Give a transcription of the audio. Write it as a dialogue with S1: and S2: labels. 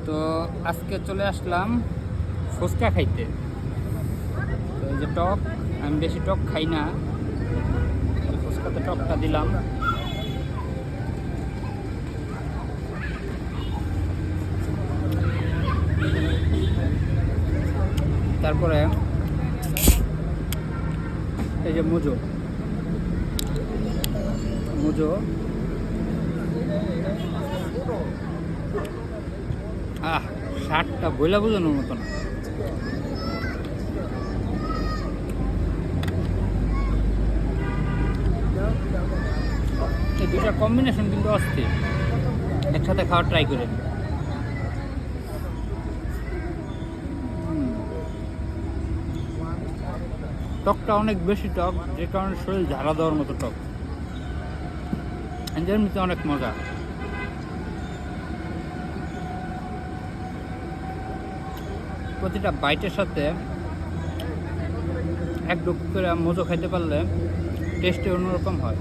S1: তো আজকে চলে আসলাম ফুচকা খাইতে। তো এই যে টক, আমি বেশি টক খাই না, ফুচকাতে টকটা দিলাম। তারপরে এই যে মুজো মুজো স্বাদটা বইলা বোঝানোর মতো না। এই দুটা কম্বিনেশন কিন্তু অস্থির, একসাথে খাওয়ার ট্রাই করে। টকটা অনেক বেশি টক, যে কারণে শরীর ঝাড়া দেওয়ার মতো টক। এমনিতে অনেক মজা। প্রতিটা বাইটের সাথে এক ডুব করে মজো খাইতে পারলে টেস্টে অন্যরকম হয়।